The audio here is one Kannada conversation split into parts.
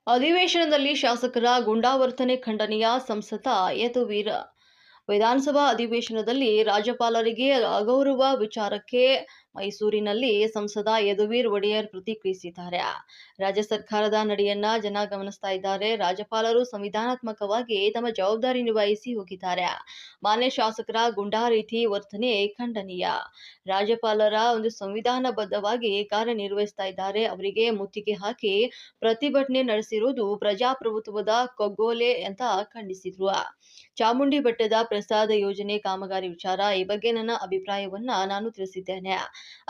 ಅಧಿವೇಶನದಲ್ಲಿ ಶಾಸಕರ ಗೂಂಡಾವರ್ತನೆ ಖಂಡನೀಯ. ಸಂಸದ ಯದುವೀರ್ ವಿಧಾನಸಭಾ ಅಧಿವೇಶನದಲ್ಲಿ ರಾಜ್ಯಪಾಲರಿಗೆ ಅಗೌರವ ವಿಚಾರಕ್ಕೆ ಮೈಸೂರಿನಲ್ಲಿ ಸಂಸದ ಯದುವೀರ್ ಒಡೆಯರ್ ಪ್ರತಿಕ್ರಿಯಿಸಿದ್ದಾರೆ. ರಾಜ್ಯ ಸರ್ಕಾರದ ನಡೆಯನ್ನ ಜನ ಗಮನಿಸ್ತಾ ಇದ್ದಾರೆ. ರಾಜ್ಯಪಾಲರು ಸಂವಿಧಾನಾತ್ಮಕವಾಗಿ ತಮ್ಮ ಜವಾಬ್ದಾರಿ ನಿಭಾಯಿಸಿ ಹೋಗಿದ್ದಾರೆ. ಮಾನ್ಯ ಶಾಸಕರ ಗುಂಡಾ ರೀತಿ ವರ್ತನೆ ಖಂಡನೀಯ. ರಾಜ್ಯಪಾಲರ ಸಂವಿಧಾನಬದ್ಧವಾಗಿ ಕಾರ್ಯನಿರ್ವಹಿಸ್ತಾ ಇದ್ದಾರೆ. ಅವರಿಗೆ ಮುತ್ತಿಗೆ ಹಾಕಿ ಪ್ರತಿಭಟನೆ ನಡೆಸಿರುವುದು ಪ್ರಜಾಪ್ರಭುತ್ವದ ಕಗ್ಗೊಲೆ ಅಂತ ಖಂಡಿಸಿದ್ರು. ಚಾಮುಂಡಿ ಬೆಟ್ಟದ ಪ್ರಸಾದ ಯೋಜನೆ ಕಾಮಗಾರಿ ವಿಚಾರ, ಈ ಬಗ್ಗೆ ನನ್ನ ಅಭಿಪ್ರಾಯವನ್ನ ನಾನು ತಿಳಿಸಿದ್ದೇನೆ.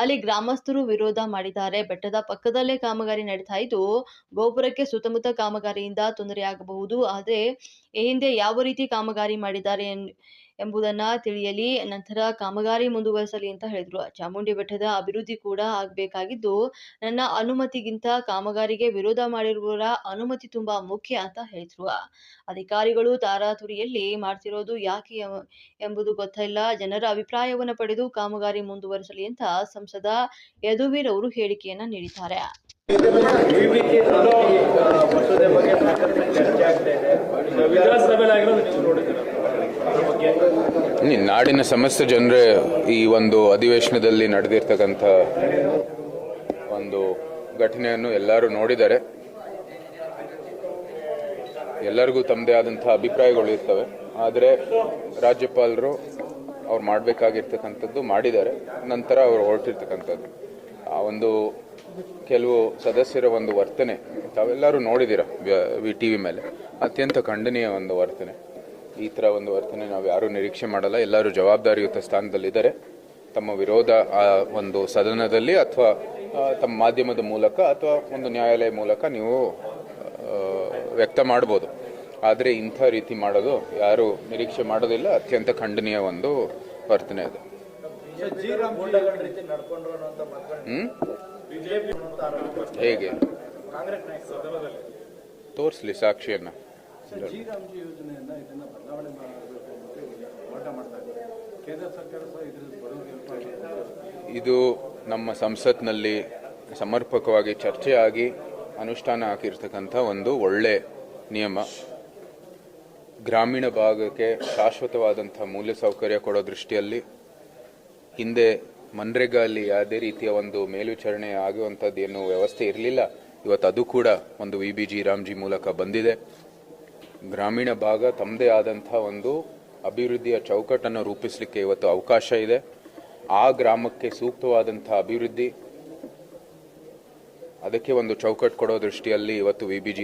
ಅಲ್ಲಿ ಗ್ರಾಮಸ್ಥರು ವಿರೋಧ ಮಾಡಿದ್ದಾರೆ. ಬೆಟ್ಟದ ಪಕ್ಕದಲ್ಲೇ ಕಾಮಗಾರಿ ನಡೀತಾ ಇದ್ದು, ಗೋಪುರಕ್ಕೆ ಸುತ್ತಮುತ್ತ ಕಾಮಗಾರಿಯಿಂದ ತೊಂದರೆಯಾಗಬಹುದು. ಆದರೆ ಈ ಹಿಂದೆ ಯಾವ ರೀತಿ ಕಾಮಗಾರಿ ಮಾಡಿದ್ದಾರೆ ಎಂಬುದನ್ನ ತಿಳಿಯಲಿ, ನಂತರ ಕಾಮಗಾರಿ ಮುಂದುವರಿಸಲಿ ಅಂತ ಹೇಳಿದ್ರು. ಚಾಮುಂಡಿ ಬೆಟ್ಟದ ಅಭಿವೃದ್ಧಿ ಕೂಡ ಆಗಬೇಕಾಗಿದ್ದು, ನನ್ನ ಅನುಮತಿಗಿಂತ ಕಾಮಗಾರಿಗೆ ವಿರೋಧ ಮಾಡಿರುವವರ ಅನುಮತಿ ತುಂಬಾ ಮುಖ್ಯ ಅಂತ ಹೇಳಿದ್ರು. ಅಧಿಕಾರಿಗಳು ತಾರಾತುರಿಯಲ್ಲಿ ಮಾಡ್ತಿರೋದು ಯಾಕೆ ಎಂಬುದು ಗೊತ್ತಿಲ್ಲ. ಜನರ ಅಭಿಪ್ರಾಯವನ್ನು ಪಡೆದು ಕಾಮಗಾರಿ ಮುಂದುವರಿಸಲಿ ಅಂತ ಸಂಸದ ಯದುವೀರ್ ಅವರು ಹೇಳಿಕೆಯನ್ನ ನೀಡಿದ್ದಾರೆ. ನಾಡಿನ ಸಮಸ್ತ ಜನರೇ ಈ ಒಂದು ಅಧಿವೇಶನದಲ್ಲಿ ನಡೆದಿರ್ತಕ್ಕಂಥ ಒಂದು ಘಟನೆಯನ್ನು ಎಲ್ಲರೂ ನೋಡಿದ್ದಾರೆ. ಎಲ್ಲರಿಗೂ ತಮ್ಮದೇ ಆದಂಥ ಅಭಿಪ್ರಾಯಗಳು ಇರ್ತವೆ. ಆದರೆ ರಾಜ್ಯಪಾಲರು ಅವ್ರು ಮಾಡಬೇಕಾಗಿರ್ತಕ್ಕಂಥದ್ದು ಮಾಡಿದ್ದಾರೆ. ನಂತರ ಅವರು ಹೊರಟಿರ್ತಕ್ಕಂಥದ್ದು ಆ ಒಂದು ಕೆಲವು ಸದಸ್ಯರ ಒಂದು ವರ್ತನೆ ತಾವೆಲ್ಲರೂ ನೋಡಿದ್ದೀರ TV ಮೇಲೆ. ಅತ್ಯಂತ ಖಂಡನೀಯ ಒಂದು ವರ್ತನೆ. ಈ ಥರ ಒಂದು ವರ್ತನೆ ನಾವು ಯಾರೂ ನಿರೀಕ್ಷೆ ಮಾಡಲ್ಲ. ಎಲ್ಲರೂ ಜವಾಬ್ದಾರಿಯುತ ಸ್ಥಾನದಲ್ಲಿದ್ದಾರೆ. ತಮ್ಮ ವಿರೋಧ ಆ ಒಂದು ಸದನದಲ್ಲಿ ಅಥವಾ ತಮ್ಮ ಮಾಧ್ಯಮದ ಮೂಲಕ ಅಥವಾ ಒಂದು ನ್ಯಾಯಾಲಯ ಮೂಲಕ ನೀವು ವ್ಯಕ್ತ ಮಾಡ್ಬೋದು. ಆದರೆ ಇಂಥ ರೀತಿ ಮಾಡೋದು ಯಾರು ನಿರೀಕ್ಷೆ ಮಾಡೋದಿಲ್ಲ. ಅತ್ಯಂತ ಖಂಡನೀಯ ಒಂದು ವರ್ತನೆ ಅದು. ಹೇಗೆ ತೋರಿಸ್ಲಿ ಸಾಕ್ಷಿಯನ್ನ. ಇದು ನಮ್ಮ ಸಂಸತ್ನಲ್ಲಿ ಸಮರ್ಪಕವಾಗಿ ಚರ್ಚೆ ಆಗಿ ಅನುಷ್ಠಾನ ಆಗಿರ್ತಕ್ಕಂಥ ಒಂದು ಒಳ್ಳೆ ನಿಯಮ. ಗ್ರಾಮೀಣ ಭಾಗಕ್ಕೆ ಶಾಶ್ವತವಾದಂಥ ಮೂಲಸೌಕರ್ಯ ಕೊಡೋ ದೃಷ್ಟಿಯಲ್ಲಿ ಹಿಂದೆ ಮನ್ರೇಗಾ ಅಲ್ಲಿ ಯಾವುದೇ ರೀತಿಯ ಒಂದು ಮೇಲ್ವಿಚಾರಣೆ ಆಗುವಂಥದ್ದು ಏನು ವ್ಯವಸ್ಥೆ ಇರಲಿಲ್ಲ. ಇವತ್ತು ಅದು ಕೂಡ ಒಂದು VBG ರಾಮ್ಜಿ ಮೂಲಕ ಬಂದಿದೆ. ಗ್ರಾಮೀಣ ಭಾಗ ತಮ್ಮದೇ ಆದಂಥ ಒಂದು ಅಭಿವೃದ್ಧಿಯ ಚೌಕಟ್ಟನ್ನು ರೂಪಿಸಲಿಕ್ಕೆ ಇವತ್ತು ಅವಕಾಶ ಇದೆ. ಆ ಗ್ರಾಮಕ್ಕೆ ಸೂಕ್ತವಾದಂಥ ಅಭಿವೃದ್ಧಿ, ಅದಕ್ಕೆ ಒಂದು ಚೌಕಟ್ಟು ಕೊಡೋ ದೃಷ್ಟಿಯಲ್ಲಿ ಇವತ್ತು VBG